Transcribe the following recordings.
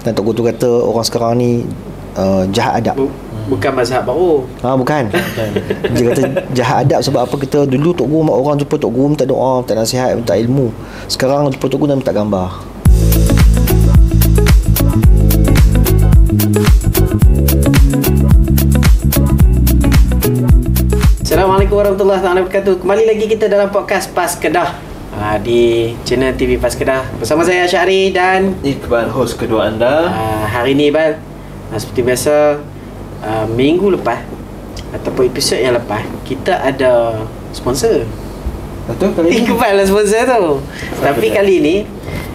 Dan Tok Guru tu kata orang sekarang ni jahat adab. Bukan mazhab baru. Bukan. Dia kata jahat adab sebab apa, kita dulu Tok Guru, orang jumpa Tok Guru minta doa, minta nasihat, minta ilmu. Sekarang jumpa Tok Guru dan minta gambar. Assalamualaikum warahmatullahi wabarakatuh. Kembali lagi kita dalam podcast Pas Kedah di channel TV Pas Kedah. Bersama saya Syahri dan Iqbal, host kedua anda. Hari ni Iqbal, seperti biasa, minggu lepas ataupun episod yang lepas, kita ada sponsor. Betul kali ni Iqbal lah sponsor tu. Tapi kali ni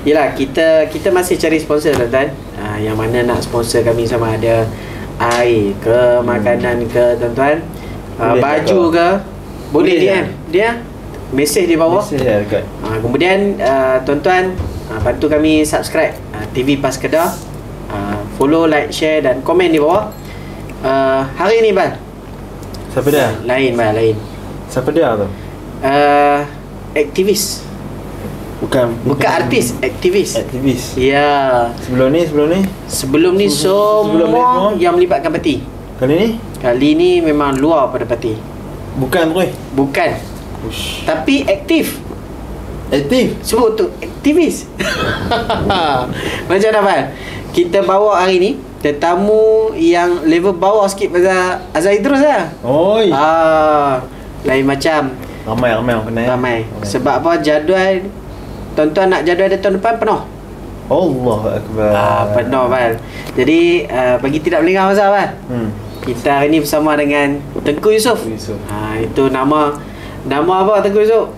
yelah, kita masih cari sponsor, tuan-tuan. Yang mana nak sponsor kami, sama ada air ke, makanan ke, tuan-tuan, baju ke, boleh dia mesej di bawah. Mesej dekat. Kemudian tuan-tuan, bantu kami subscribe TV Pas Kedah, follow, like, share dan komen di bawah. Hari ni Bal, Siapa dia? lain Bal, lain. Siapa dia tu? Aktivis. Bukan Artis, aktivis. Aktivis. Ya. Sebelum ni Sebelum ni sebelum ni semua yang melibatkan parti. Kali ni memang luar pada parti. Bukan Roy. Bukan. Ush. Tapi aktif. Aktif. Sebut tu aktivis. Macam mana Bal? Kita bawa hari ni tetamu yang level bawah sikit pada Azhar Idrus lah. Oi. Lain macam. Ramai orang kenal. Ramai. Sebab apa, jadual tuan-tuan nak jadual dia tahun depan penuh. Allahu akbar. Penuh Bal. Jadi bagi tidak melengah masa Bal, kita hari ni bersama dengan Tengku Yusof. Itu nama apa Tengku Yusof?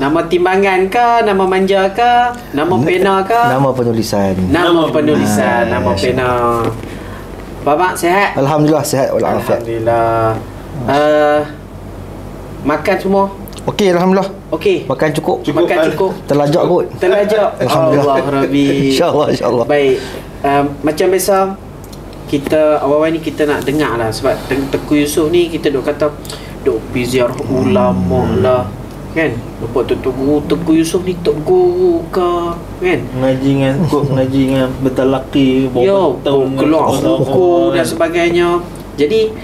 Nama timbangan ke, nama manja ke, nama pena ke? Nama penulisan. Nama pena. Bapak sihat? Alhamdulillah sihat walafiat. Alhamdulillah. Makan semua? Okey, alhamdulillah. Okey. Makan cukup. Makan cukup. Terlajak kot. Alhamdulillah Rabbi. InsyaAllah. Baik. Macam biasa, kita awal-awal ni kita nak dengar lah. Sebab Tengku Yusof ni kita duk kata duk pergi ziarah ulama lah, kan? Nampak Tengku Yusof ni Tok Guru ke, kan? Ngaji dengan bertalaki keluar buku dan sebagainya. Jadi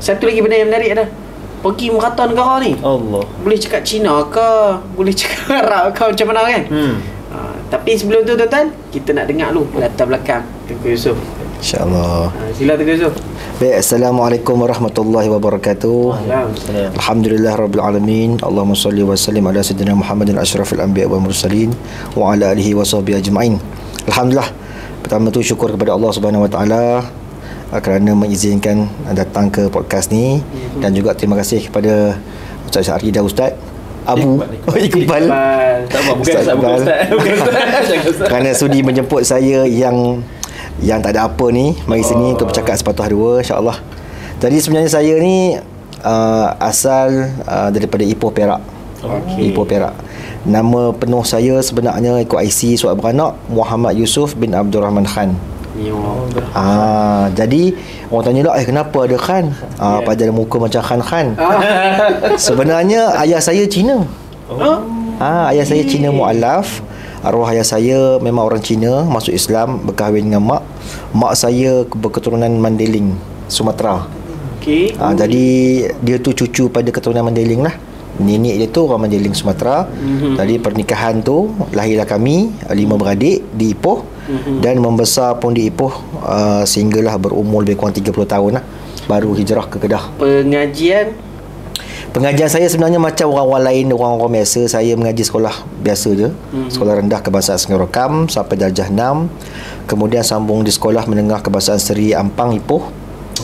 satu lagi benda yang menarik adalah pergi merata negara ni. Allah. Boleh cakap Cina ke, boleh cakap Arab ke, macam mana, kan? Tapi sebelum tu tuan-tuan, kita nak dengar dulu latar belakang Tengku Yusof. InsyaAllah. Sila Tengku Yusof. Baik, Assalamualaikum warahmatullahi wabarakatuh. Alhamdulillah Rabbil Alamin. Allahumma salli wa sallim ala Sayyidina Muhammadin asyrafil anbiya wal mursalin wa ala alihi wa sahbihi ajma'in. Alhamdulillah. Pertama tu syukur kepada Allah Subhanahu wa taala kerana mengizinkan datang ke podcast ni, dan juga terima kasih kepada Ustaz Syahri dan Ustaz Abu Iqbal. Tak apa, bukan Ustaz. Kerana sudi menjemput saya yang tak ada apa ni mari sini untuk bercakap sepatah dua, insya-Allah. Jadi sebenarnya saya ni asal daripada Ipoh Perak. Ipoh Perak. Nama penuh saya sebenarnya ikut IC surat beranak Muhammad Yusof bin Abdul Rahman Khan. Jadi orang tanya lah, kenapa ada Khan? Pada muka macam Khan. Sebenarnya ayah saya Cina. Ayah saya Cina mu'alaf. Arwah ayah saya memang orang Cina, masuk Islam, berkahwin dengan mak saya berketurunan Mandailing, Sumatera. Jadi dia tu cucu pada keturunan Mandailing lah. Nenek dia tu orang Mandailing, Sumatera. Jadi pernikahan tu lahirlah kami 5 beradik di Ipoh. Dan membesar pun di Ipoh sehinggalah berumur lebih kurang 30 tahun lah, baru hijrah ke Kedah. Pengajian saya sebenarnya macam orang-orang lain, orang-orang biasa. Saya mengaji sekolah biasa je, sekolah rendah kebangsaan Sungai Rokham sampai darjah 6. Kemudian sambung di sekolah menengah kebangsaan Seri Ampang Ipoh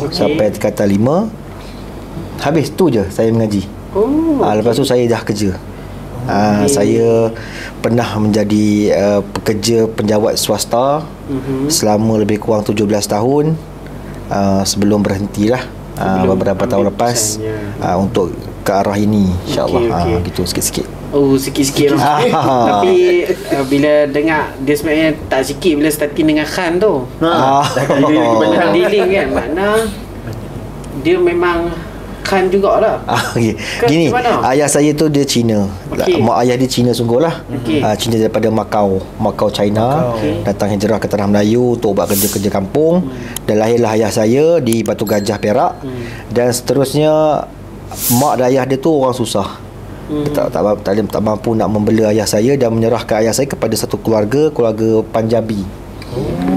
sampai tingkatan 5. Habis tu je saya mengaji. Lepas tu saya dah kerja. Saya pernah menjadi pekerja penjawat swasta selama lebih kurang 17 tahun sebelum berhentilah beberapa tahun lepas untuk ke arah ini, insyaAllah. Gitu sikit-sikit. Sikit-sikit lah. Tapi bila dengar dia sebenarnya tak sikit bila starting dengan Khan tu. Dealing kan, makna dia memang Khan jugalah. Okay. Kan Gini, macam mana? ayah saya tu dia Cina. Okey. Mak ayah dia Cina sungguh lah. Okey. Cina daripada Macau, China. Okey. Datang hijrah ke Tanah Melayu untuk buat kerja-kerja kampung. Dan lahirlah ayah saya di Batu Gajah, Perak. Dan seterusnya mak dan ayah dia tu orang susah. Tak mampu nak membela ayah saya dan menyerahkan ayah saya kepada satu keluarga Punjabi.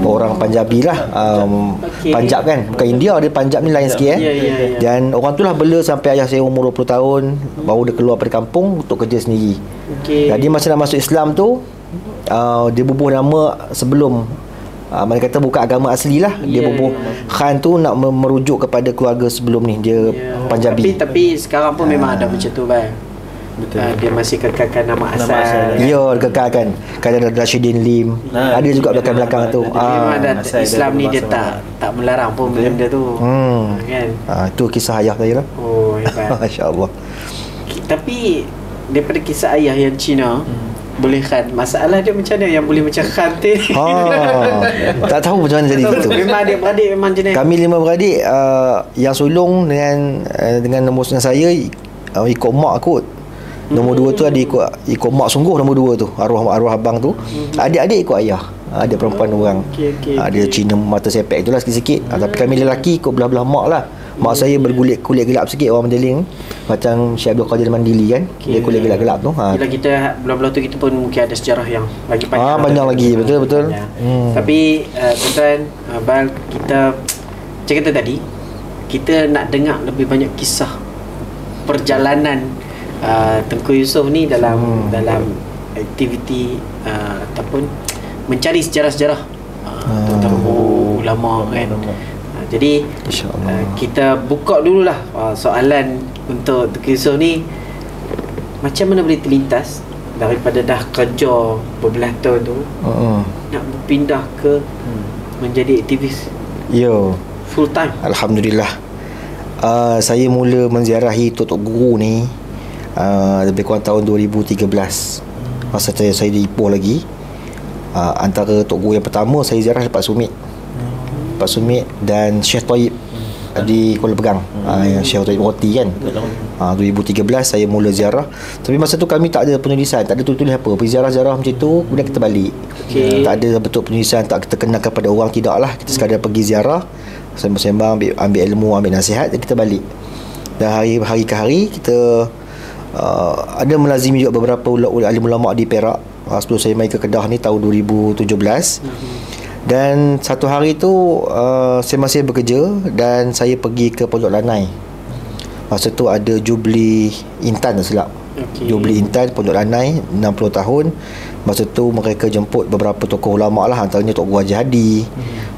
Orang Punjabi lah. Okey. Punjab kan, bukan India, dia Punjab ni lain sikit Ya, ya, ya. Dan orang tu lah bela sampai ayah saya umur 20 tahun baru dia keluar dari kampung untuk kerja sendiri. Okey. Jadi masa nak masuk Islam tu, dia bubuh nama sebelum mana kata bukan agama asli lah. Dia Ya, bubuh Khan tu nak merujuk kepada keluarga sebelum ni. Dia Ya. Punjabi. Tapi sekarang pun memang ada macam tu, bang. Betul. Dia masih kekalkan nama Nama asal. asal. Ya, kekalkan. Kadang ada Rashidin Lim. Ada juga belakang-belakang tu. Memang ada asal Islam ni dia daripada tak melarang pun benda tu. Kan? Itu kisah ayah saya lah. Oh, hebat. Masya-Allah. Tapi daripada kisah ayah yang Cina, boleh Khan. Masalah dia macam mana yang boleh macam Khan tu? Tak tahu macam mana jadi gitu. Memang adik-beradik memang jenis. Kami 5 beradik, yang sulung dengan nombor dengan saya ikut mak kot. Nombor 2 tu ada ikut mak sungguh, nombor 2 tu arwah abang tu. Adik-adik ikut ayah. Ada perempuan orang. Okey. Dia Cina mata sepek itulah sikit-sikit. Tapi kami lelaki ikut belah-belah mak lah. Mak saya berkulit gelap sikit, orang menjeling macam Syekh Abdul Qadir Mandili kan. Dia kulit gelap-gelap tu. Bila kita belah-belah tu kita pun mungkin ada sejarah yang lagi panjang. Panjang lagi, betul. Tapi tuan-tuan, Bal, kita macam kata tadi, kita nak dengar lebih banyak kisah perjalanan Tengku Yusof ni dalam aktiviti ataupun mencari sejarah-sejarah tentang ulama kan. Jadi kita buka dululah soalan untuk Tengku Yusof ni, macam mana boleh terlintas daripada dah kerja berbelah tahun tu nak berpindah ke menjadi aktivis full time? Alhamdulillah. Saya mula menziarahi Tok Guru ni lebih kurang tahun 2013. Masa saya di Ipoh lagi. Antara Tok Guru yang pertama saya ziarah Pak Sumit. Pak Sumit dan Syekh Taib di Kuala Pegang. Yang Syekh Taib Roti kan. 2013 saya mula ziarah. Tapi masa tu kami tak ada penulisan, tak ada tulis apa. Pergi ziarah-ziarah macam tu, kemudian kita balik. Tak ada bentuk penulisan, tak kita kenal kepada orang, tidaklah. Kita sekadar pergi ziarah, sembang-sembang, ambil ilmu, ambil nasihat, dan kita balik. Dan hari ke hari kita ada melazimi juga beberapa alim ulama di Perak sebelum saya mai ke Kedah ni tahun 2017. Dan satu hari tu saya masih bekerja dan saya pergi ke Pondok Lanai. Masa tu ada Jubli Intan tak silap. Jubli Intan Pondok Lanai 60 tahun. Masa tu mereka jemput beberapa tokoh ulama lah, antaranya Tok Guru Haji Hadi,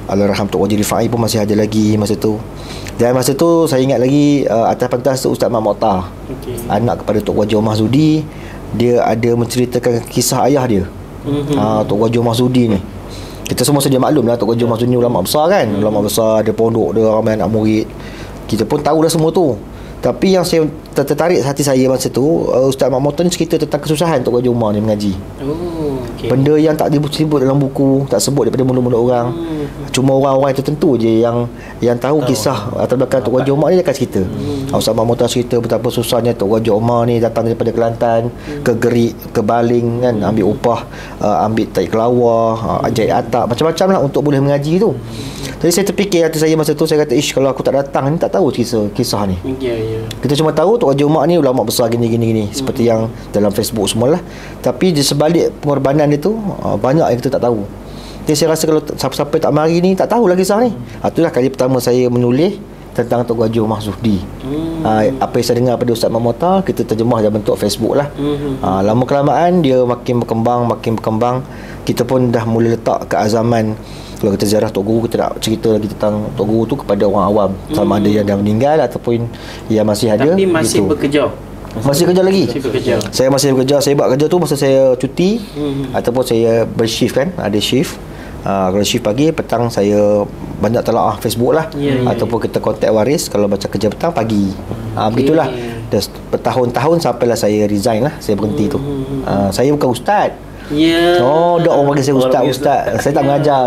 Allahyarham Tok Haji Rifai pun masih ada lagi masa tu. Dan masa tu saya ingat lagi atas pentas tu Ustaz Mat Mokhtar, anak kepada Tok Haji Omar Zudi. Dia ada menceritakan kisah ayah dia. Tok Haji Omar Zudi ni, kita semua sedia maklum lah, Tok Haji Omar Zudi ni ulama besar kan. Ulama besar, ada pondok dia, ramai anak murid. Kita pun tahu dah semua tu. Tapi yang saya tertarik hati saya masa tu, Ustaz Mat Mokhtar ni cerita tentang kesusahan Tok Haji Omar ni mengaji. Benda yang tak disebut dalam buku, tak sebut daripada mulut-mulut orang. Cuma orang-orang tertentu je yang tahu kisah atas belakang Tok Haji Omar ni, dia akan cerita. Ustaz Mat Mokhtar cerita betapa susahnya Tok Haji Omar ni datang daripada Kelantan ke Gerik, ke Baling kan, ambil upah, ambil taik kelawar, jahit atap, macam-macam lah untuk boleh mengaji tu. Jadi saya terfikir hati saya masa tu, saya kata, ish, kalau aku tak datang ni tak tahu kisah ni. Kita cuma tahu Tok Haji Omar ni ulama besar gini seperti yang dalam Facebook semualah. Tapi di sebalik pengorbanan dia tu banyak yang kita tak tahu. Jadi saya rasa kalau siapa-siapa tak mari ni tak tahulah kisah ni. Itulah kali pertama saya menulis tentang Tok Haji Omar Zudi. Apa yang saya dengar pada Ustaz Mat Mokhtar, kita terjemah dalam bentuk Facebook lah. Lama kelamaan dia makin berkembang. Kita pun dah mula letak keazaman, kalau kita ziarah Tok Guru, kita nak cerita lagi tentang Tok Guru tu kepada orang awam, sama ada yang dah meninggal ataupun yang masih ada. Tapi masih gitu. Masih kerja lagi. Saya masih bekerja. Saya buat kerja tu masa saya cuti ataupun saya bershift kan, ada shift. Kalau shift pagi, petang saya banyak telaah Facebook lah, ataupun kita kontak waris kalau baca kerja petang pagi. Begitulah. Dan bertahun-tahun sampailah saya resign lah, saya berhenti tu. Saya bukan ustaz. Ya. Oh, dah orang panggil saya ustaz. Saya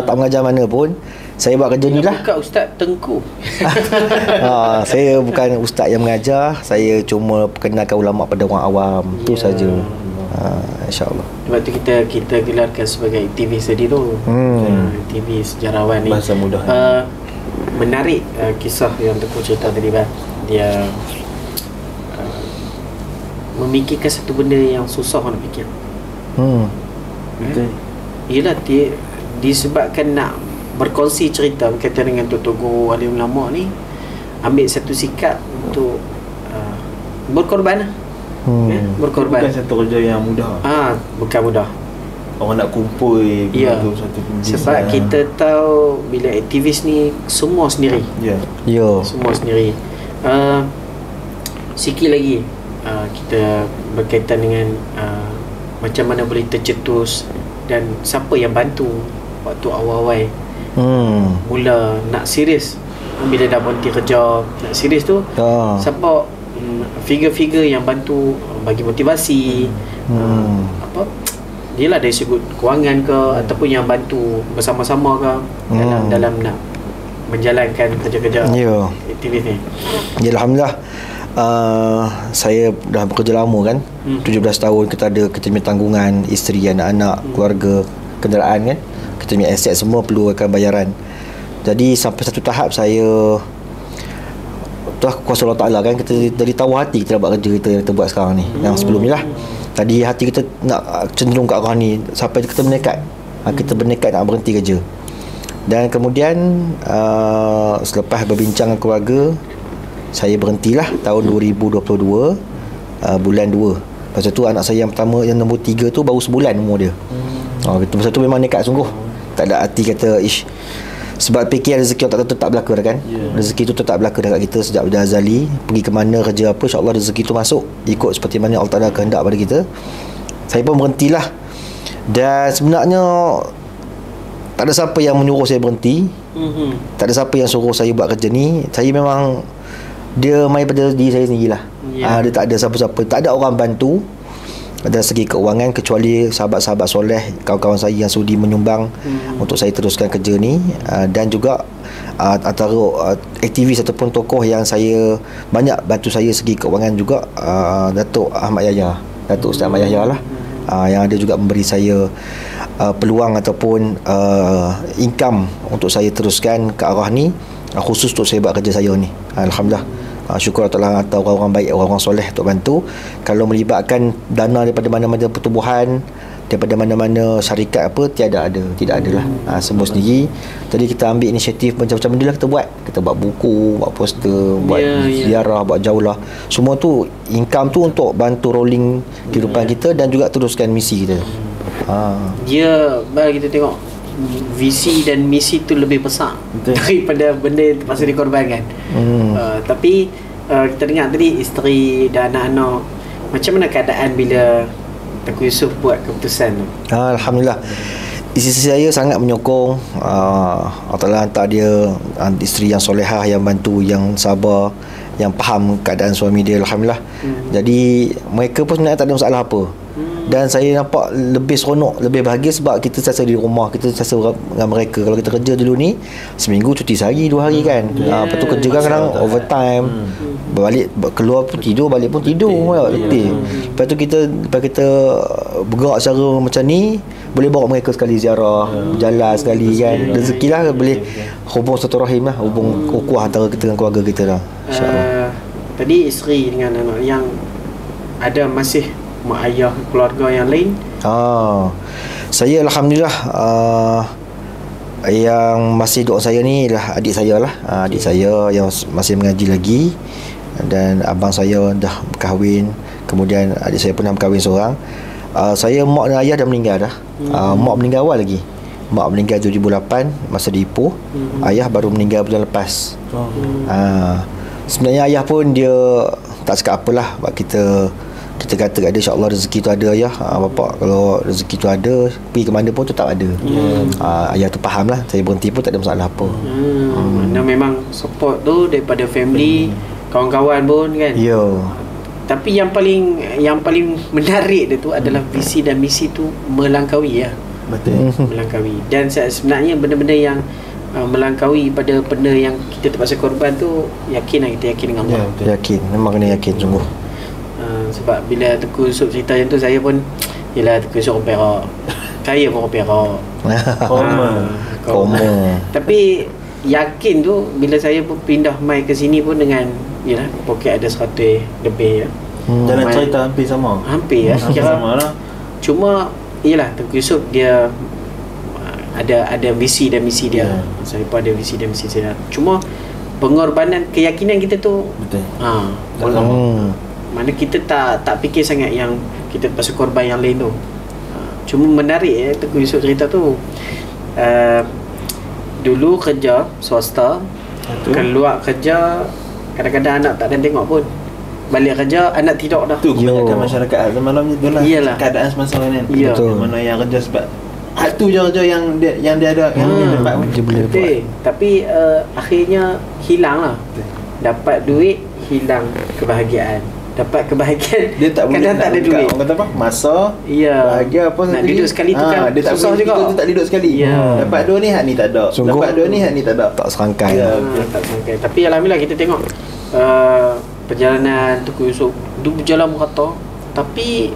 tak mengajar mana pun. Saya buat kerja ni lah. Bukan Ustaz Tengku. Saya bukan ustaz yang mengajar. Saya cuma perkenalkan ulama pada orang awam. Tu saja. InsyaAllah. Sebab tu kita gelarkan sebagai aktivis tadi tu. Aktivis sejarawan ni. Bahasa mudah. Menarik kisah yang Tengku cerita tadi, Bang. Dia memikirkan satu benda yang susah nak fikir. Betul. Yelah, disebabkan nak berkongsi cerita berkaitan dengan Tok Guru alim ulama ni, ambil satu sikap untuk berkorban lah. Berkorban. Bukan satu kerja yang mudah. Bukan mudah. Orang nak kumpul satu sebab kita tahu bila aktivis ni semua sendiri. Semua sendiri. Sikit lagi kita berkaitan dengan macam mana boleh tercetus dan siapa yang bantu waktu awal-awal mula nak serius, bila dah berhenti kerja nak serius tu, siapa figure-figure yang bantu bagi motivasi, dia lah dari segi kewangan ke ataupun yang bantu bersama-sama ke dalam nak menjalankan kerja-kerja aktivis ni. Ya, Alhamdulillah. Saya dah bekerja lama kan, 17 tahun. Kita punya tanggungan, isteri, anak-anak, keluarga, kenderaan kan, kita punya aset semua perlukan bayaran. Jadi sampai satu tahap saya, tu kuasa Allah Ta'ala kan, kita dari tahu hati kita buat kerja kita buat sekarang ni. Yang sebelum ni lah, tadi hati kita nak cenderung ke arah ni, sampai kita bernekat nak berhenti kerja. Dan kemudian selepas berbincang dengan keluarga, saya berhentilah tahun 2022 bulan 2. Lepas tu anak saya yang pertama, yang nombor 3 tu baru sebulan umur dia. Masa tu memang nekat sungguh. Tak ada hati kata sebab fikir rezeki tak tentu tak berlaku dah kan. Rezeki tu tetap berlaku dekat kita sejak dah azali. Pergi ke mana, kerja apa, insya-Allah rezeki tu masuk ikut seperti mana Allah Taala kehendak pada kita. Saya pun berhentilah. Dan sebenarnya tak ada siapa yang menyuruh saya berhenti. Tak ada siapa yang suruh saya buat kerja ni. Saya memang, dia main pada diri saya sendirilah. Dia tak ada siapa-siapa, tak ada orang bantu dari segi keuangan kecuali sahabat-sahabat soleh, kawan-kawan saya yang sudi menyumbang untuk saya teruskan kerja ni, dan juga antara aktivis ataupun tokoh yang saya banyak bantu saya segi keuangan juga, Datuk Ahmad Yahya, Datuk Ustaz Ahmad Yahya lah, yang ada juga memberi saya peluang ataupun income untuk saya teruskan ke arah ni, khusus untuk saya buat kerja saya ni. Alhamdulillah, syukur Allah atau orang-orang baik, orang-orang soleh untuk bantu. Kalau melibatkan dana daripada mana-mana pertubuhan, daripada mana-mana syarikat apa, tidak ada lah. Semua sendiri. Tadi kita ambil inisiatif macam-macam benda lah kita buat. Kita buat buku, buat poster, buat ziarah, buat jaulah. Semua tu income tu untuk bantu rolling kehidupan kita dan juga teruskan misi kita. Kita tengok visi dan misi tu lebih besar daripada benda yang terpaksa dikorbankan. Tapi kita dengar tadi isteri dan anak-anak, macam mana keadaan bila Tengku Yusof buat keputusan tu? Alhamdulillah, isteri saya sangat menyokong. Allah Ta'ala hantar dia isteri yang solehah, yang bantu, yang sabar, yang faham keadaan suami dia. Alhamdulillah. Jadi mereka pun sebenarnya tak ada masalah apa. Dan saya nampak lebih seronok, lebih bahagia sebab kita sasa di rumah, kita sasa dengan mereka. Kalau kita kerja dulu ni, seminggu cuti sehari, 2 hari kan. Lepas tu kerja kan kadang overtime, balik keluar pun tidur, balik pun tidur, letih. Lepas tu kita bergerak secara macam ni, boleh bawa mereka sekali ziarah, jalan sekali kan. Rezeki lah, boleh hubung satu rahim lah, hubung ukuah antara kita dengan keluarga kita lah, insyaAllah. Tadi isteri dengan anak yang ada masih mak ayah keluarga yang lain? Saya Alhamdulillah, yang masih duk saya ni adalah adik saya lah. Adik saya yang masih mengaji lagi, dan abang saya dah berkahwin. Kemudian adik saya pun dah berkahwin seorang. Saya, mak dan ayah dah meninggal dah. Mak meninggal awal lagi. Mak meninggal 2008 masa di Ipoh. Ayah baru meninggal bulan lepas. Sebenarnya ayah pun dia tak cakap apalah, sebab kita kata kat dia, insya-Allah rezeki tu ada ayah. Bapak kalau rezeki tu ada, pergi ke mana pun tetap ada. Ayah tu faham lah, saya berhenti pun tak ada masalah apa. Memang support tu daripada family, kawan-kawan pun kan. Tapi yang paling menarik dia tu adalah visi dan misi tu melangkaui ya. Betul. Melangkaui. Dan sebenarnya benda-benda yang melangkaui pada benda yang kita terpaksa korban tu, yakin lah, kita yakin dengan Allah. betul. Yakin, memang kena yakin sungguh. Sebab bila Tengku Yusof cerita macam tu, saya pun yelah, Tengku Yusof orang Perak, saya pun orang Perak. Koma. Tapi yakin tu bila saya pun pindah mai ke sini pun dengan yelah, poket ada 100 lebih ya. Jalan Mai- cerita hampir sama. Hampir ya. Hampir Kira sama lah. cuma yelah, Tengku Yusof dia ada visi dan misi dia. Ya. Saya pun ada visi dan misi saya. Cuma pengorbanan keyakinan kita tu Betul. walaupun mana kita tak fikir sangat yang kita pasal korban yang lain tu. Cuma menarik Tengku Yusof cerita tu. Dulu kerja swasta, keluar kerja kadang-kadang anak tak ada tengok pun. Balik kerja anak tidur dah. Tu kebanyakan masyarakat zaman malam ni tu lah. Iyalah. Keadaan semasa ni kan. Ya. Betul. Mana yang kerja sebab hal tu je kerja yang dia ada yang dia dapat pun. Dia boleh Betul. Tapi akhirnya hilang lah. Dapat duit, hilang kebahagiaan. Dapat kebahagiaan, Dia tak boleh kadang tak ada nak duit. Orang kata apa? Masa Ya. bahagia apa Nak satu duduk ni. sekali tu kan dia tak susah boleh, juga. Kita tak duduk sekali. Ya. Dapat dua ni hak ni tak ada. Sungguh. Dapat dua ni hak ni tak ada. Tak serangkai. Ya. Tak sangka. Tapi alhamdulillah kita tengok perjalanan Tengku Yusof dia berjalan merata. Tapi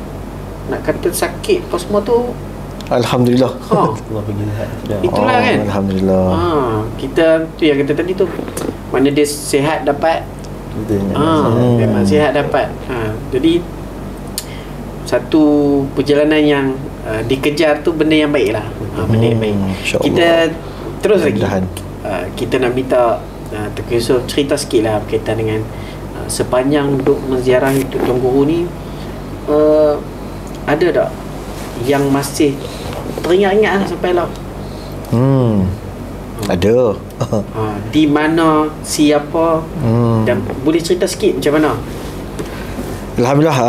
nak kata sakit apa semua tu, Alhamdulillah. Allah bagi lihat. Dah. Itulah kan. Alhamdulillah. Kita tu yang kata tadi tu, mana dia sihat dapat, Betul. memang sihat dapat. Jadi satu perjalanan yang dikejar tu benda yang baik lah. Benda yang baik. InsyaAllah. Kita terus lagi. Mudah-mudahan. Kita nak minta Tengku Yusof cerita sikit lah berkaitan dengan sepanjang duk menziarahi Tuan Guru ni, ada tak yang masih teringat-ingat lah sampai lah? Ada. Di mana, siapa, dan boleh cerita sikit macam mana? Alhamdulillah,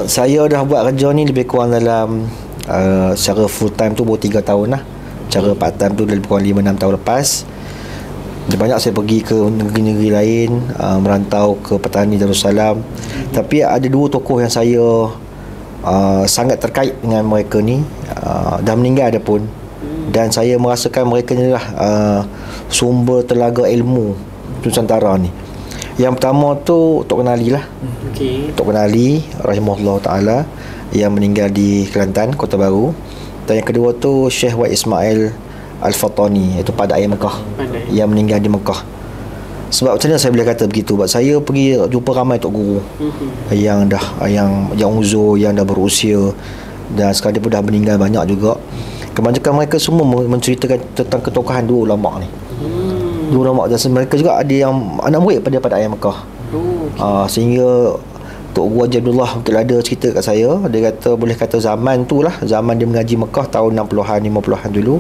saya dah buat kerja ni lebih kurang dalam secara full time tu baru 3 tahun lah. Cara part time tu lebih kurang 5-6 tahun lepas. Banyak saya pergi ke negeri-negeri lain, merantau ke Petani Darussalam. Tapi ada 2 tokoh yang saya sangat terkait dengan mereka ni, dah meninggal ada pun. Dan saya merasakan mereka ni lah sumber telaga ilmu Nusantara ni. Yang pertama tu Tok Kenali lah. Okey. Tok Kenali rahimahullah ta'ala yang meninggal di Kelantan, Kota Baru. Dan yang kedua tu Syekh Wa'id Ismail Al-Fatani, iaitu pada ayah Mekah, Pandai. yang meninggal di Mekah. Sebab macam mana saya boleh kata begitu? Sebab saya pergi jumpa ramai tok guru yang uzur, yang dah berusia, dan sekarang dia pun dah meninggal banyak juga. Kebanyakan mereka semua menceritakan tentang ketokohan 2 ulama ni. 2 ulama, dan mereka juga ada yang anak murid pada ayah Mekah. Sehingga Tok Guru Haji Abdullah betul ada cerita kat saya. Dia kata, boleh kata zaman tu lah, zaman dia mengaji Mekah tahun 60-an 50-an dulu,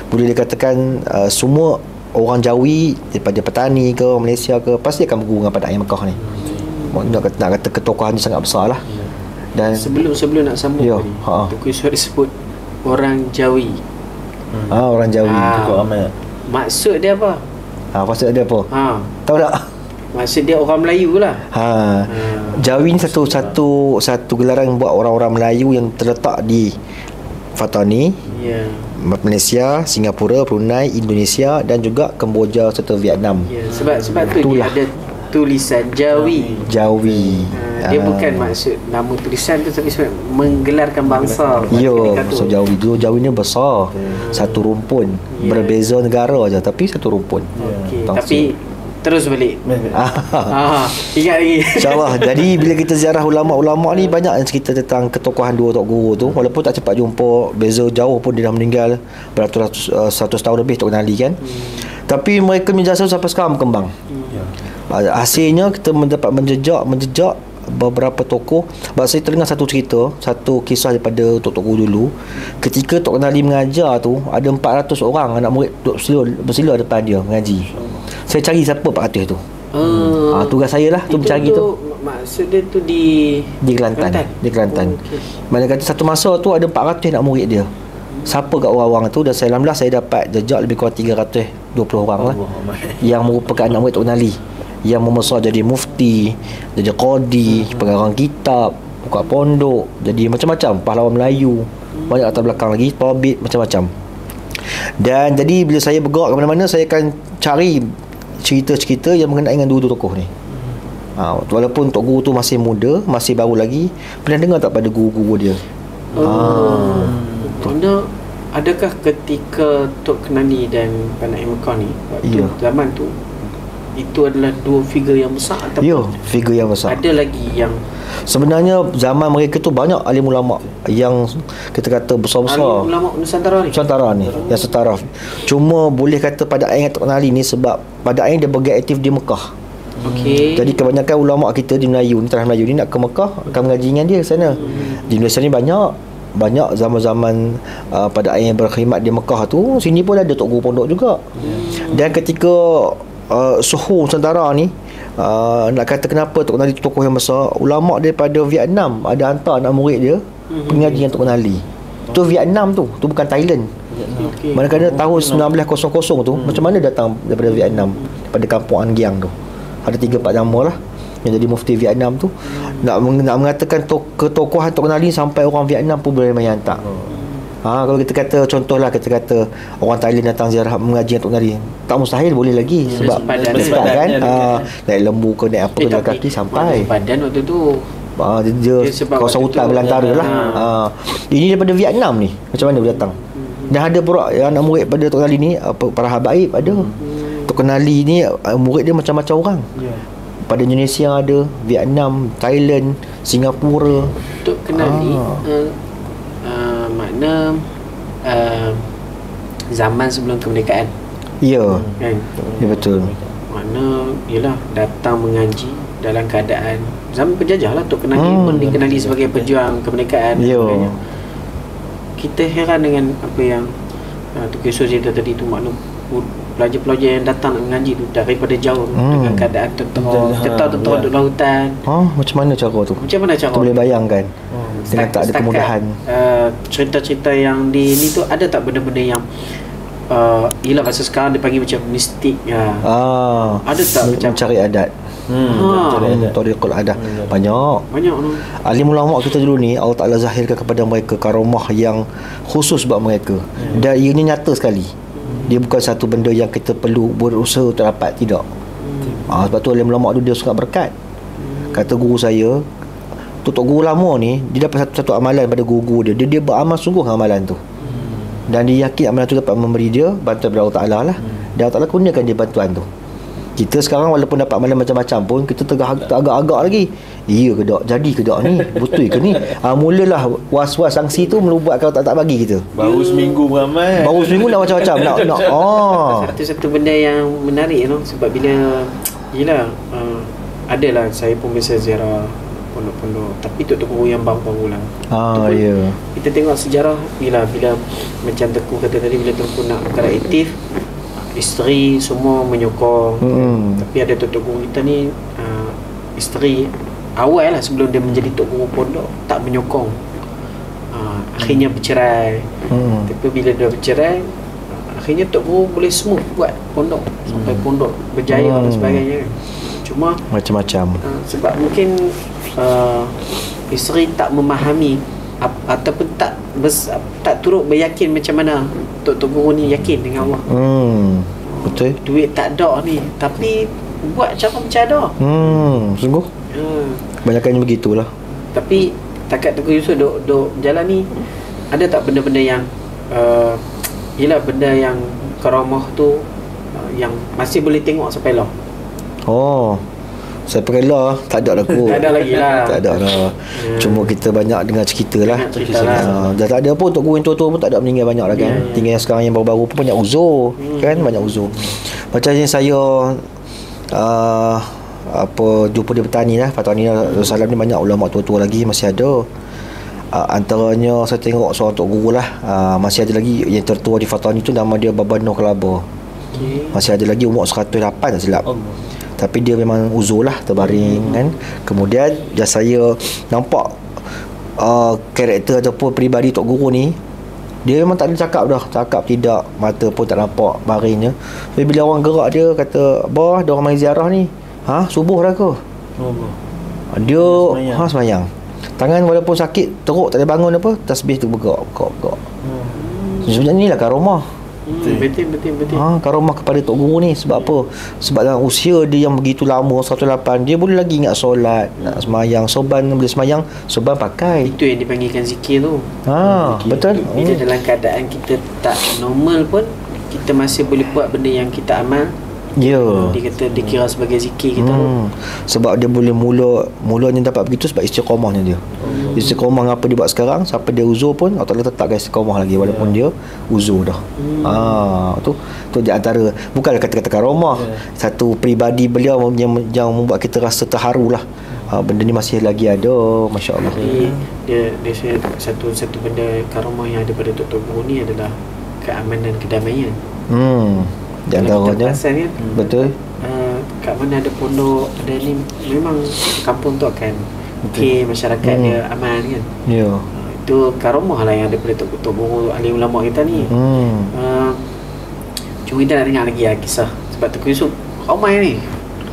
boleh dikatakan semua orang Jawi daripada Petani ke Malaysia ke pasti akan berguru dengan pada ayah Mekah ni. Nak kata ketokohan dia sangat besar lah. Dan Sebelum nak sambung Ya, tadi, Tengku Yusof disebut orang Jawi. orang Jawi. Cukup ramai. Maksud dia apa? Maksud dia apa? Tahu tak? Maksud dia orang Melayu lah. Jawi ni satu gelaran buat orang-orang Melayu yang terletak di Fatani, Ya. Malaysia, Singapura, Brunei, Indonesia dan juga Kemboja serta Vietnam. Ya, sebab tu Itulah. dia ada tulisan Jawi. Jawi. Dia bukan maksud nama tulisan tu, tapi sebab menggelarkan bangsa. Ya, Ketika tu. so Jawi dulu, Jawi ni besar. Satu rumpun. Ya. Berbeza negara aja tapi satu rumpun. Okey, Tangsi. tapi terus balik. Ingat lagi. InsyaAllah. Jadi bila kita ziarah ulama-ulama ni, banyak yang cerita tentang ketokohan 2 tok guru tu. Walaupun tak cepat jumpa, beza jauh pun, dia dah meninggal beratus 100 tahun lebih Tok Kenali kan. Tapi mereka punya jasa sampai sekarang berkembang. Hasilnya kita mendapat menjejak beberapa tokoh. Sebab saya terdengar satu kisah daripada tok guru dulu. Ketika Tok Kenali mengajar tu, ada 400 orang anak murid bersila depan dia mengaji. Saya cari siapa 400 tu. Tugas saya lah tu mencari tu. Maksud dia tu di Kelantan. Di Kelantan. Okey. Mana kata satu masa tu ada 400 anak murid dia. Siapa kat orang-orang tu? Dan alhamdulillah saya dapat jejak lebih kurang 320 orang lah, yang merupakan anak murid Tok Kenali, yang membesar jadi mufti, jadi qadi, pengarang kitab, buka pondok, jadi macam-macam, pahlawan Melayu, banyak latar belakang lagi, tabib, macam-macam. Dan jadi bila saya bergerak ke mana-mana, saya akan cari cerita-cerita yang mengenai dengan dua-dua tokoh ni. Walaupun Tok Guru tu masih muda, masih baru lagi, pernah dengar tak pada guru-guru dia? Anda, adakah ketika Tok Kenali dan Panak Mekah ni waktu zaman tu, itu adalah dua figure yang besar atau figure yang besar. Ada lagi yang sebenarnya zaman mereka tu banyak alim ulama yang kita kata besar-besar. Alim ulama Nusantara ni yang setara. Cuma boleh kata pada air Tok Kenali ni sebab pada air dia bergerak aktif di Mekah. Okey. Jadi kebanyakan ulama kita di Melayu ni, tanah Melayu ni nak ke Mekah akan mengaji dengan dia sana. Di Malaysia ni banyak zaman-zaman pada air yang berkhidmat di Mekah tu, sini pun ada Tok Guru Pondok juga. Dan ketika suhu Nusantara ni, nak kata kenapa Tok Kenali tokoh yang besar, ulama daripada Vietnam ada hantar anak murid dia pengaji dengan Tok Kenali. Tu Vietnam tu bukan Thailand. Manakala tahun 1900 tu macam mana datang daripada Vietnam, daripada kampung An Giang tu. Ada 3-4 nama lah yang jadi mufti Vietnam tu. Nak mengatakan ketokohan Tok Kenali sampai orang Vietnam pun boleh main hantar. Kalau kita kata contohlah, kita kata orang Thailand datang ziarah mengaji Tok Kenali, tak mustahil, boleh lagi sebab cepat kan, naik lembu ke naik apa ke jalan kaki sampai. Badan waktu tu dia kawasan hutan belantara lah. Ini daripada Vietnam ni, macam mana boleh datang? Dan ada pula anak murid pada Tok Kenali ni, para habaib ada. Tok Kenali ni murid dia macam-macam orang. Pada Indonesia ada, Vietnam, Thailand, Singapura. Tok Kenali makna zaman sebelum kemerdekaan. Ya. Kan? Ya, betul. Makna ialah datang mengaji dalam keadaan zaman penjajah lah. Tok Kenali pun dikenali sebagai pejuang kemerdekaan. Ya. Kita heran dengan apa yang Tok Yusof cerita tadi tu, maklum pelajar-pelajar yang datang nak mengaji tu daripada jauh dengan keadaan tentera duduk lautan. Macam mana cara tu? Macam mana cara? Tu boleh bayangkan. Dengan tak ada kemudahan. Cerita-cerita yang di ni tu, ada tak benda-benda yang ialah bahasa sekarang dia panggil macam mistik ada tak macam mencari adat? Tariqul adat. Banyak tu. Alim ulama kita dulu ni, Allah Ta'ala zahirkan kepada mereka karamah yang khusus buat mereka. Dan ianya nyata sekali. Dia bukan satu benda yang kita perlu berusaha untuk dapat, tidak. Sebab tu alim ulama tu dia sangat berkat. Kata guru saya, Tok Guru lama ni, dia dapat satu amalan pada guru dia. Dia beramal sungguh dengan amalan tu. Dan dia yakin amalan tu dapat memberi dia bantuan daripada Allah Ta'ala lah. Dan Allah Ta'ala gunakan dia bantuan tu. Kita sekarang walaupun dapat amalan macam-macam pun, kita teragak-agak lagi. Iya ke tak? Jadi ke tak ni? Betul ke ni? Mulalah was-was sangsi tu melubuat kalau tak bagi kita. Baru seminggu beramal. Baru seminggu dah macam-macam nak. Satu benda yang menarik sebab bila yelah adalah saya pun biasa ziarah pondok-pondok, tapi Tok Guru yang baru-baru lah. Kita tengok sejarah bila macam Teku kata tadi, bila Teku nak bergerak aktif, isteri semua menyokong. Tapi ada Tok Guru kita ni, isteri awal lah sebelum dia menjadi Tok Guru pondok tak menyokong. Akhirnya bercerai. Tapi bila dia bercerai, akhirnya Tok Guru boleh smooth buat pondok sampai pondok berjaya dan sebagainya. Cuma macam-macam sebab mungkin isteri tak memahami ataupun tak turut beryakin macam mana Tok Guru ni yakin dengan Allah. Betul. Duit tak ada ni, tapi buat cara macam ada. Sungguh. Banyaknya begitulah. Tapi takat Tok Yusof duk jalan ni, ada tak benda-benda yang ialah benda yang karamah tu yang masih boleh tengok sampai lah? Saya pakai lah, tak ada lah kot. Tak ada lagi lah. Tak ada lah. Cuma kita banyak dengar cerita lah. Dah tak ada pun Tok Guru yang tua-tua pun tak ada meninggal banyak lah kan. Tinggal yang sekarang yang baru-baru pun banyak uzur kan, banyak uzur. Macam yang saya jumpa di petani lah, petani Rasulullah ni banyak ulama tua-tua lagi masih ada. Antaranya saya tengok seorang Tok Guru lah, masih ada lagi yang tertua di Fatani tu, nama dia Baba Noh Kelaba. Masih ada lagi, umur 108 tak silap. Tapi dia memang uzur lah, terbaring kan. Kemudian saya nampak karakter ataupun peribadi Tok Guru ni, dia memang tak ada cakap tidak, mata pun tak nampak baringnya. Tapi bila orang gerak dia kata, "Bah, ada orang main ziarah ni." Subuh dah ke. Dia semayang. Tangan walaupun sakit teruk tak boleh bangun apa, tasbih tu bergerak. Sebenarnya inilah karomah. Betul. Karomah kepada Tok Guru ni. Sebab apa? Sebab dalam usia dia yang begitu lama 108, dia boleh lagi ingat solat, nak semayang, soban boleh semayang, soban pakai. Itu yang dipanggilkan zikir tu. Betul. Bila dalam keadaan kita tak normal pun, kita masih boleh buat benda yang kita amal. Dikira sebagai zikir kita tu. Sebab dia boleh mulanya dapat begitu sebab istiqamahnya dia. Istiqamah apa dia buat sekarang, sampai dia uzur pun Allah Ta'ala tetapkan istiqamah lagi walaupun dia uzur dah. Tu di antara, bukanlah kata-kata karomah, satu peribadi beliau yang membuat kita rasa terharu lah. Benda ni masih lagi ada, Masya Allah. Dia satu benda karomah yang ada pada Tok Guru ni adalah keamanan, kedamaian. Di antaranya kan? Betul. Kat mana ada pondok, ada ni, memang kampung tu akan masyarakat dia aman kan. Itu karomah lah yang ada pada Tok Guru, alim ulama kita ni. Cuma kita nak dengar lagi kisah. Sebab Tengku Yusuf ramai ni.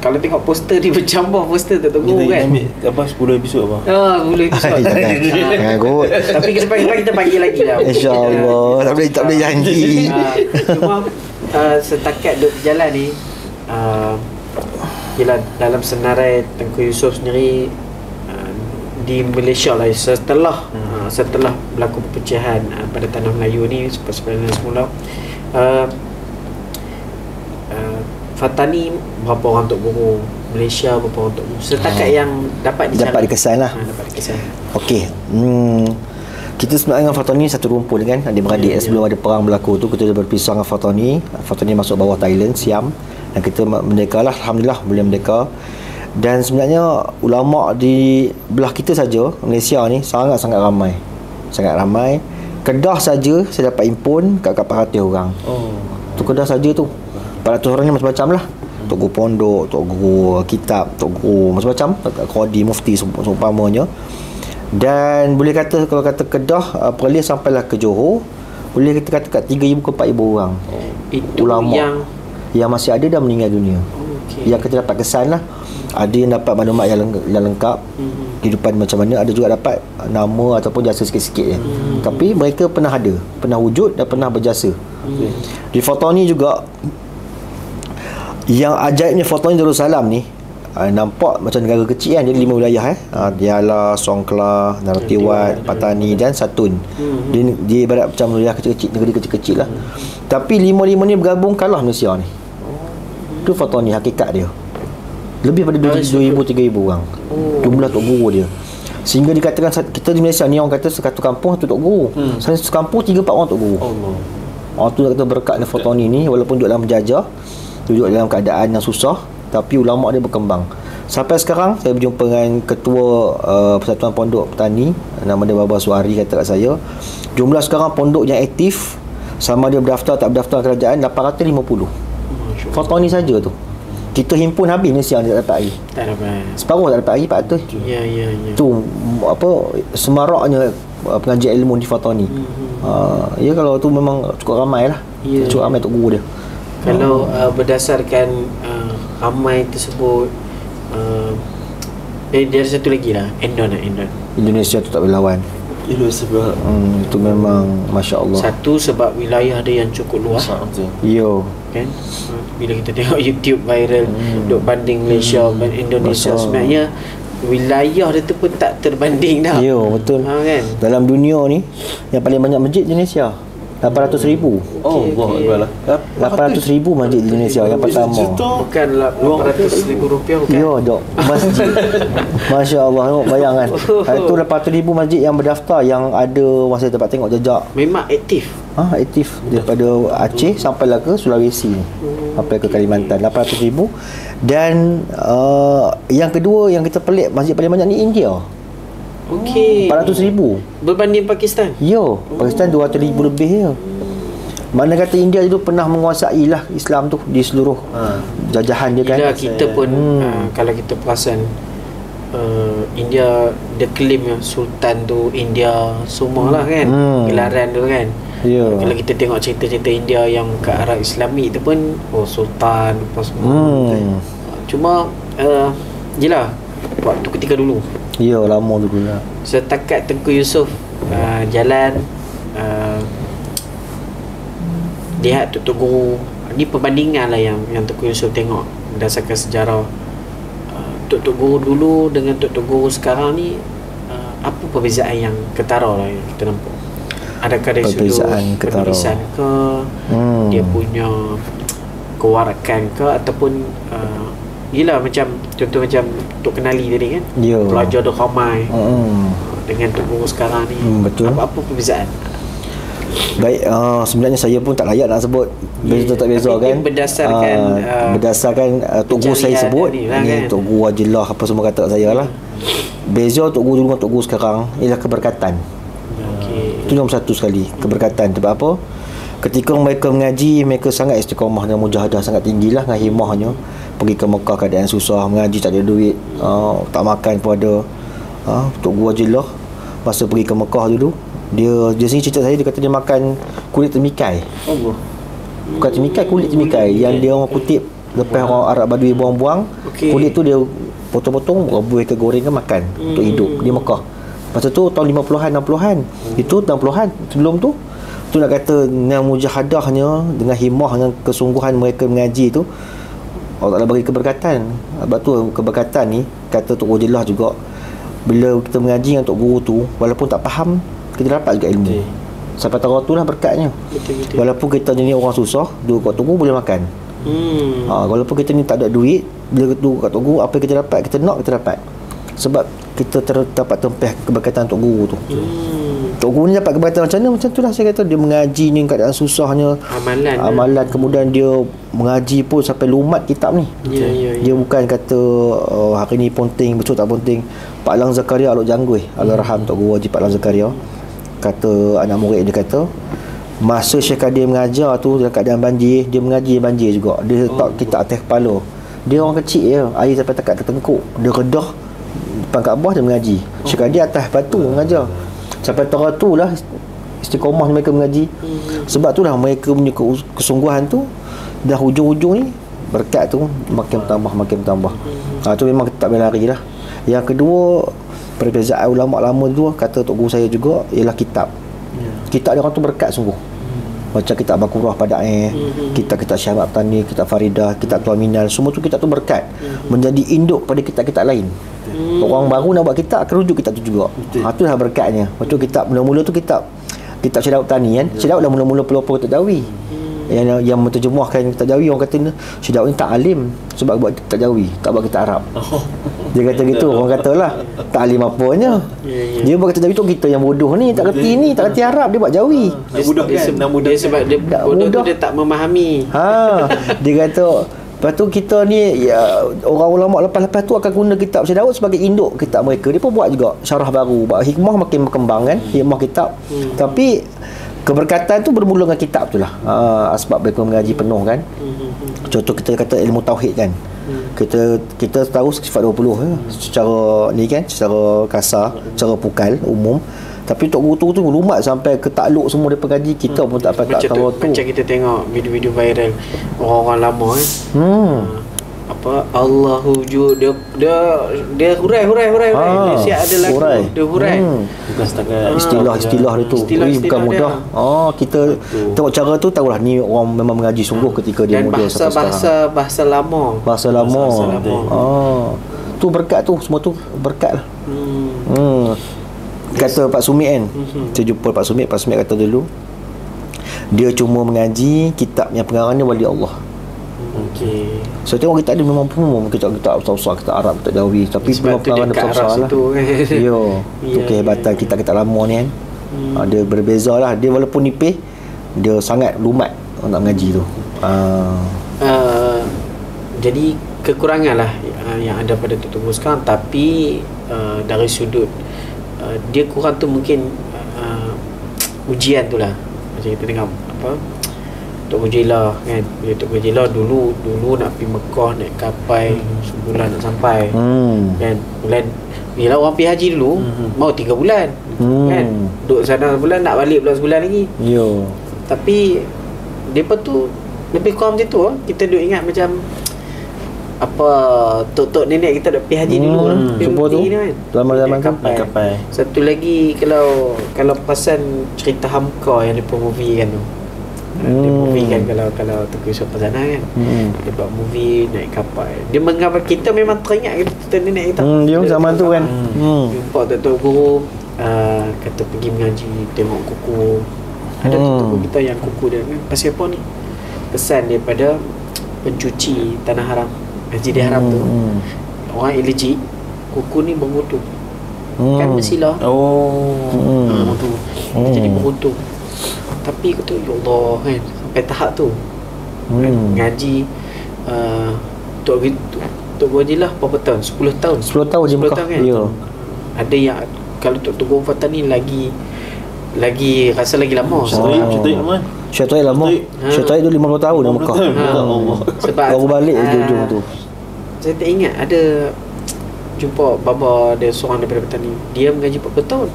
Kalau tengok poster dia berjambah poster Tok Guru kan. Kita ambil 10 episod apa? 10 episod. Jangan kot. Tapi kita bagi lagi lah. InsyaAllah. Tak boleh janji. Cuma setakat duk berjalan ni, yelah, dalam senarai Tengku Yusuf sendiri di Malaysia lah, setelah berlaku perpecahan pada tanah Melayu ni sebenarnya semula, Fatani berapa orang Tok Guru, Malaysia berapa orang Tok Guru, setakat yang dapat dikesan lah. Okey. Kita sebenarnya dengan Fatani satu rumpun kan, adik-beradik. Sebelum ada perang berlaku tu, kita dah berpisah dengan Fatani. Fatani masuk bawah Thailand, Siam, dan kita merdeka lah, Alhamdulillah boleh merdeka. Dan sebenarnya ulama' di belah kita saja, Malaysia ni sangat-sangat ramai. Sangat ramai. Kedah saja saya dapat impun kat 400 orang. Tu Kedah saja tu 400 orang ni macam-macam lah. Tok Guru pondok, Tok Guru kitab, Tok Guru macam-macam, Qadi, Mufti seumpamanya. Dan boleh kata, kalau kata Kedah, Perlis sampailah ke Johor, boleh kita kata kat 3,000 ke 4,000 orang. Itu ulama yang masih ada dah meninggal dunia. Yang kita dapat kesan lah. Ada yang dapat maklumat yang lengkap, kehidupan macam mana. Ada juga dapat nama ataupun jasa sikit-sikit je. Tapi mereka pernah ada, pernah wujud dan pernah berjasa. Di Fatani juga, yang ajaibnya Fatani Darussalam ni, nampak macam negara kecil kan. Dia 5 wilayah Diyala, Songkla, Naratiwat, Patani dan Satun. Dia ibarat macam wilayah kecil-kecil, negeri kecil-kecil lah. Tapi 5 ni bergabung kalah Malaysia ni. Itu Fatani hakikat dia. Lebih pada 2,000-3,000 orang jumlah Tok Guru dia. Sehingga dikatakan kita di Malaysia ni, orang kata satu kampung satu Tok Guru. Satu kampung 3-4 orang Tok Guru. Tu kata berkat Fatani ni, walaupun duduk dalam menjajah, duduk dalam keadaan yang susah, tapi ulama' dia berkembang. Sampai sekarang saya berjumpa dengan ketua Persatuan Pondok Petani, nama dia Baba Suari, kata kat saya, jumlah sekarang pondok yang aktif sama dia berdaftar tak berdaftar kerajaan 850. Fatani saja tu. Kita himpun habis Malaysia yang tak dapat air. Tak dapat. Separuh tak dapat air 400. Ya. Tu semaraknya pengajian ilmu di Fatani. Ya, kalau tu memang cukup ramai lah. Cukup ramai Tok Guru dia. Kalau berdasarkan ramai tersebut, dia ada satu lagi lah, Endon. Indonesia tu tak boleh lawan. Itu memang Masya Allah. Satu sebab wilayah dia yang cukup luas. Kan? Bila kita tengok YouTube viral, duk banding Malaysia dan Indonesia, sebenarnya wilayah dia tu pun tak terbanding dah. Betul. Kan? Dalam dunia ni yang paling banyak masjid di Indonesia, 800,000. 800,000 masjid di Indonesia yang pertama. Bukan 800,000 rupiah, bukan? Ya, dok. Masjid. Masya Allah, tengok bayangkan. Itu 800,000 masjid yang berdaftar, yang ada masa dapat tengok jejak. Memang aktif. Aktif daripada Aceh sampailah ke Sulawesi, sampai ke Kalimantan, 800,000. Dan yang kedua yang kita pelik, masjid paling banyak ni India. 400,000 berbanding Pakistan. Pakistan 200,000 lebih je. Mana kata India itu pernah menguasai lah Islam tu di seluruh jajahan dia kan. Kita pun kalau kita perasan, India dia claim Sultan tu India semualah kan, gelaran tu kan. Kalau kita tengok cerita-cerita India yang ke arah Islamik tu pun Sultan apa semua. Cuma Yelah, waktu ketika dulu Ya, lama dulu lah. setakat Tengku Yusof jalan, lihat Tok Guru. Ni perbandingan lah yang Tengku Yusof tengok berdasarkan sejarah. Tok Guru dulu dengan Tok Guru sekarang ni, apa perbezaan yang ketara lah yang kita nampak? Adakah dari sudut penulisan ke, dia punya kewarakan ke, ataupun yelah macam contoh macam Tok Kenali tadi kan, pelajar dah ramai dengan Tok Guru sekarang ni, betul. apa perbezaan? Baik, sebenarnya saya pun tak layak nak sebut beza tak beza kan. Berdasarkan Tok Guru saya sebut ni kan? Tok Guru Ajilah apa semua kata saya lah. Beza Tok Guru dulu dengan Tok Guru sekarang ialah keberkatan. Itu nombor satu sekali, keberkatan. Sebab apa? Ketika mereka mengaji, mereka sangat istiqamah dan mujahadah sangat tinggilah dengan himahnya. Pergi ke Mekah keadaan susah, mengaji tak ada duit, tak makan pun ada. Tok Guru Ajilah masa pergi ke Mekah dulu, dia sini cerita saya, dia kata dia makan kulit temikai. Bukan temikai, kulit temikai yang dia orang kutip lepas orang Arab Badui buang-buang. Kulit tu dia potong-potong, rebus ke goreng ke makan untuk hidup di Mekah. Masa tu tahun 50-an 60-an. Itu 60-an. Sebelum tu nak kata dengan mujahadahnya, dengan himah, dengan kesungguhan mereka mengaji tu, Allah Ta'ala bagi keberkatan. Sebab tu keberkatan ni, kata Tok Guru Jelah juga, bila kita mengaji dengan Tok Guru tu, walaupun tak faham, kita dapat juga ilmu. Sampai tahun tu lah berkatnya. Walaupun kita ni orang susah, duduk kat Tok Guru boleh makan. Walaupun kita ni tak ada duit, bila duduk kat Tok Guru, apa yang kita dapat, kita nak, kita dapat. Sebab kita dapat tempah keberkatan Tok Guru tu. Tok Guru ni dapat keberkatan macam mana? Macam tu lah saya kata, dia mengaji ni keadaan susahnya, amalan kemudian dia mengaji pun sampai lumat kitab ni. Dia bukan kata hari ni ponting, betul tak ponting. Pak Lang Zakaria Alok Janggui, Allahyarham Tok Guru Haji Pak Lang Zakaria, kata anak murid dia kata, masa Syekh Kadir mengajar tu dalam keadaan banjir, dia mengaji banjir juga. Dia letak kitab atas kepala. Dia orang kecil je, air sampai dekat ke tengkuk. Dia redah depan Kaabah, dia mengaji. Syekh Kadir atas batu mengajar. Sampai tahun tu lah istiqamah mereka mengaji. Sebab tu lah mereka punya kesungguhan tu, dah hujung-hujung ni berkat tu makin bertambah. Tu memang kita tak boleh lari lah. Yang kedua, perbezaan ulama lama tu, kata Tok Guru saya juga, ialah kitab. Kitab dia orang tu berkat sungguh. Macam kitab Bakurah Pada'i, kitab-kitab Syahmat Tani, kitab Faridah, kitab Tuan Minal, semua tu kitab tu berkat, menjadi induk pada kitab-kitab lain. Orang baru nak buat kitab akan rujuk kitab tu juga. Itulah berkatnya. Lepas tu kitab mula-mula tu kitab Syahmat Tani kan. Syahmat dah mula-mula pelopor kitab Jawi. Yang menterjemahkan kitab Jawi, orang kata Syahmat ni tak alim sebab buat kitab Jawi, tak buat kitab Arab. Dia kata gitu, orang katalah tak alim apanya. Dia buat kitab Jawi tu, kita yang bodoh ni, tak kerti ni, tak kerti Arab, dia buat Jawi. Dia sebab dia bodoh tu dia tak memahami. Dia kata, lepas tu kita ni orang ulama lepas-lepas tu akan guna kitab Syekh Daud sebagai induk kitab mereka. Dia pun buat juga syarah baru, hikmah makin berkembang kan, hikmah kitab. Tapi keberkatan tu bermula dengan kitab tu lah. Sebab mereka mengaji penuh kan. Contoh kita kata ilmu tauhid kan. Kita tahu sifat 20 secara ni kan, secara kasar, secara pukal umum. Tapi Tok Guru tu lumat sampai ke takluk semua dia pengaji, kita pun tak patut tahu tu. Macam kita tengok video-video viral orang-orang lama kan. Apa Allahu wujud, dia hurai. Dia siap ada lagu, dia hurai. Bukan setakat istilah dia tu. Bukan mudah. Kita tengok cara tu tahulah ni orang memang mengaji sungguh ketika dia muda sampai sekarang. Bahasa lama. Tu berkat tu, semua tu berkat lah. Kata Pak Sumit kan, saya jumpa Pak Sumit kata dulu, dia cuma mengaji kitab yang pengarangnya wali Allah. So tengok kita ada memang pun kita usah kita Arab, kita Jawi, tapi memang pengarang dia besar lah. Tu kehebatan kita lama ni kan. Dia berbeza lah. Dia walaupun nipih, dia sangat lumat nak mengaji tu. Jadi kekurangan lah yang ada pada Tok Guru sekarang. Tapi dari sudut dia kurang tu mungkin ujian tu lah. Macam kita tengok apa Tok Guru Jelah kan. Tok Guru Jelah dulu nak pergi Mekah naik kapal sebulan nak sampai kan. Bulan bila orang pergi haji dulu mau 3 bulan kan. Duduk sana sebulan, nak balik pula sebulan lagi. Tapi depa tu lebih kurang macam tu. Kita duk ingat macam apa tok-tok nenek kita dah pergi haji dulu lah. Jumpa tu zaman-zaman tu kapal. Satu lagi kalau perasan cerita Hamka yang dia movie kan tu. Dia movie kan kalau Tengku Yusof sana kan. Dia buat movie naik kapal. Dia menggambar kita memang teringat kita nenek kita. dia zaman tu kan. Jumpa tok-tok guru kata pergi mengaji tengok kuku. Ada tok guru kita yang kuku dia pasal apa ni? Pesan daripada pencuci tanah haram. Masjidil Haram tu. Orang allergic kuku ni beruntung. Kan bersilah. Tu. Jadi beruntung. Tapi kata ya Allah kan sampai tahap tu. Ngaji Tok Haji lah berapa tahun? 10 tahun. 10 tahun je Mekah. Kan? Ya. Ada yang kalau Tok Fatan ni lagi rasa lagi lama. Syed lama. Syed lama. Syed tu 50 tahun dalam Mekah. Sebab baru balik ujung tu. Saya tak ingat ada jumpa baba dia seorang daripada petani. Dia mengaji 40 tahun.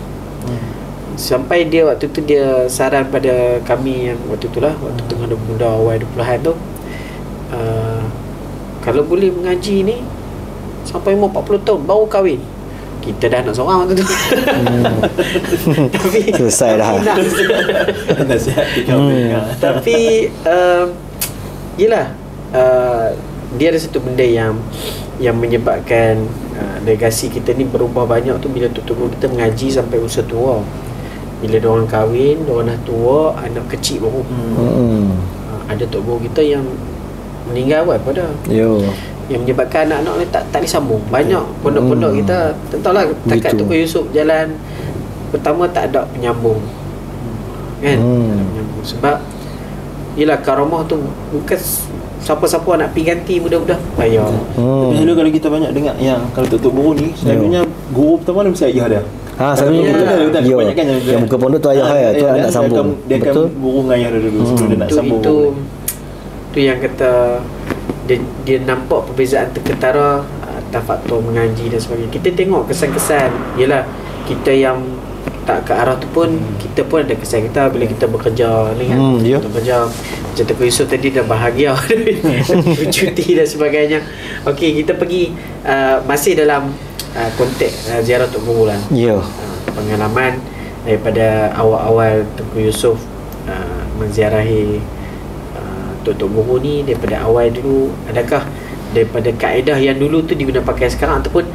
Sampai dia waktu tu dia saran pada kami yang waktu tu lah, waktu tengah muda awal 20-an tu, kalau boleh mengaji ni sampai umur 40 tahun baru kahwin. Kita dah nak seorang waktu tu. Tapi selesai dah. Nasihat tapi yelah, dia ada satu benda yang menyebabkan legasi kita ni berubah banyak tu bila tok-tok kita mengaji sampai usia tua. Bila diorang kahwin, diorang dah tua, anak kecil baru. Ada tok guru kita yang meninggal awal pada. Yang menyebabkan anak-anak ni tak disambung. Banyak pondok-pondok kita, tak tahulah takat Tengku Yusof jalan pertama tak ada penyambung. Kan? Tak ada penyambung. Sebab yelah karamah tu bukan siapa-siapa nak pergi ganti budak-budak payah. Tapi dulu kalau kita banyak dengar yang kalau tok guru ni selalunya guru pertama mesti ayah dia. Selalunya betul. Yang muka pondok tu ayah tu nak sambung. Dia akan guru dengan ayah dia dulu sebelum dia nak sambung. Itu yang kata dia nampak perbezaan terketara tafaktur mengaji dan sebagainya. Kita tengok kesan-kesan. Yalah, kita yang tak ke arah tu pun kita pun ada kesan kita bila kita bekerja ni kan. Kita bekerja macam Tengku Yusof tadi dah bahagia cuti dan sebagainya. Okey, kita pergi masih dalam konteks ziarah Tok Guru lah. Pengalaman daripada awal-awal Tengku Yusof menziarahi Tok Guru ni daripada awal dulu. Adakah daripada kaedah yang dulu tu diguna pakai sekarang ataupun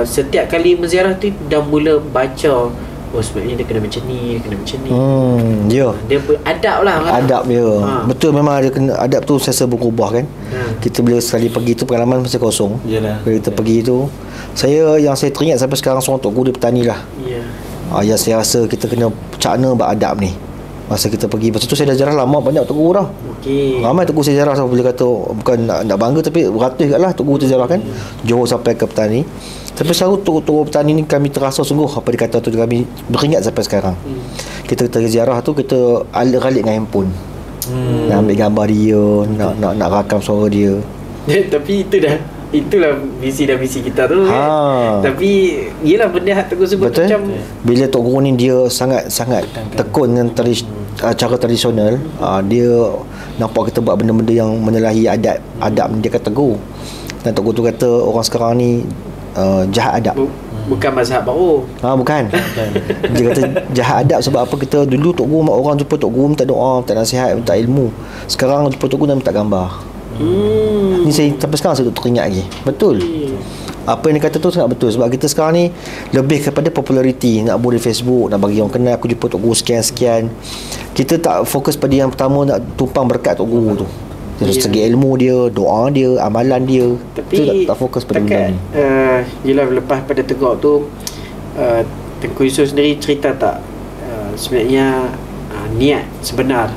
setiap kali menziarah tu dah mula baca sebenarnya dia kena macam ni, dia kena macam ni. Dia adab lah kan? Adab dia. Betul, memang dia kena adab tu saya rasa berubah kan. Kita bila sekali pergi tu pengalaman masih kosong. Bila kita pergi tu yang saya teringat sampai sekarang seorang Tok Guru dia petani lah. Yang saya rasa kita kena cakna beradab ni. Masa kita pergi, masa tu saya dah jarah lama banyak Tok Guru dah. Ramai Tok Guru saya jarah sampai boleh kata bukan nak bangga tapi beratus kat lah Tok Guru terjarah kan. Johor sampai ke petani. Tapi selalu Tok Guru petani ni kami terasa sungguh apa dia kata tu kami beringat sampai sekarang. Kita terziarah tu kita alik-alik dengan handphone. Nak ambil gambar dia, nak rakam suara dia. Tapi itulah visi dan misi kita tu kan. Tapi yelah benda hak Tok Guru sebut macam bila Tok Guru ni dia sangat tekun dengan cara tradisional. Dia nampak kita buat benda-benda yang menyalahi adab dia kata tegur. Dan Tok Guru tu kata orang sekarang ni jahat adab. Bukan mazhab baru. Bukan. Dia kata jahat adab sebab apa, kita dulu Tok Guru orang jumpa Tok Guru minta doa, minta nasihat, minta ilmu. Sekarang jumpa Tok Guru dan minta gambar. Ni saya sampai sekarang saya teringat lagi. Betul. Apa yang dia kata tu sangat betul. Sebab kita sekarang ni lebih kepada populariti, nak buat di Facebook, nak bagi orang kenal aku jumpa Tok Guru sekian-sekian. Kita tak fokus pada yang pertama, nak tumpang berkat Tok Guru tu. Dari segi ilmu dia, doa dia, amalan dia. Tapi tak fokus pada benda ni. Yelah, lepas pada tegak tu Tengku Yusof sendiri cerita tak sebenarnya niat sebenar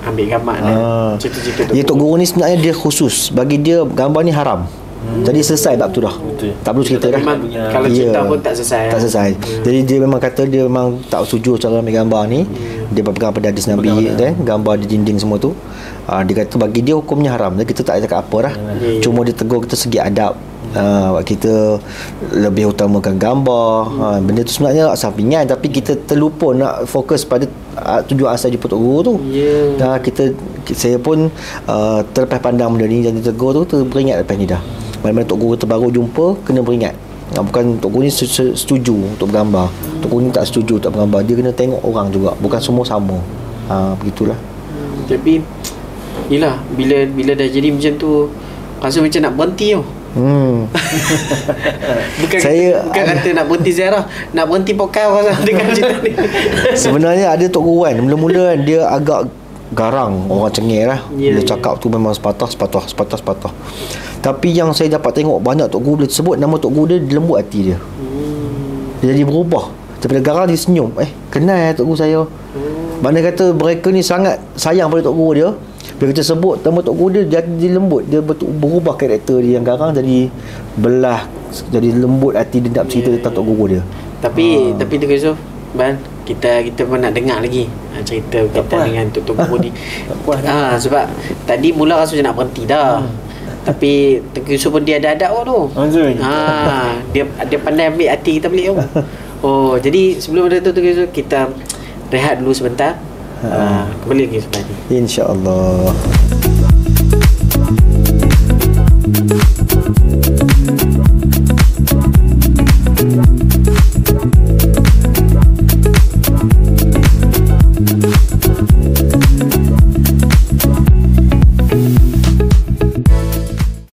ambil gambar cerita-cerita tu. Tok Guru ni sebenarnya dia khusus. Bagi dia gambar ni haram. Jadi selesai bab tu dah. Tak perlu cerita dah. Kalau cerita pun tak selesai. Tak selesai. Jadi dia memang kata dia memang tak setuju cara ambil gambar ni. Dia berpegang pada hadis Nabi kan, gambar di dinding semua tu. Dia kata bagi dia hukumnya haram. Jadi kita tak cakap apa dah. Cuma dia tegur kita segi adab. Kita lebih utamakan gambar. Benda tu sebenarnya sampingan, tapi kita terlupa nak fokus pada tujuan asal jumpa Tok Guru tu. Saya pun terlepas pandang benda ni, jadi tegur tu teringat lepas ni dah. Mana-mana Tok Guru terbaru jumpa, kena beringat. Bukan Tok Guru ni setuju untuk bergambar, Tok Guru ni tak setuju tak bergambar. Dia kena tengok orang juga, bukan semua sama. Begitulah. Tapi yelah, bila dah jadi macam tu, rasa macam nak berhenti tau. bukan kata nak berhenti ziarah, nak berhenti podcast rasa dengan cerita ni. Sebenarnya ada Tok Guru kan, mula-mula kan dia agak garang, orang cengeng lah. Dia cakap tu memang sepatah. Tapi yang saya dapat tengok banyak Tok Guru bila sebut nama Tok Guru dia lembut hati dia. Dia jadi berubah. Daripada garang dia senyum. Kenal Tok Guru saya. Mana kata mereka ni sangat sayang pada Tok Guru dia. Bila kita sebut nama Tok Guru dia lembut. Dia berubah karakter dia yang garang jadi belah, jadi lembut hati dia nak cerita tentang Tok Guru dia. Tapi Tok Yusof, kita pun nak dengar lagi cerita kita dengan Tok Guru ni. Sebab tadi mula rasa macam nak berhenti dah. Tapi Tok Yusof pun dia ada adab tu. Dia pandai ambil hati kita balik tu. Jadi sebelum tu Tok Yusof, kita rehat dulu sebentar. Kembali lagi selepas ni, InsyaAllah.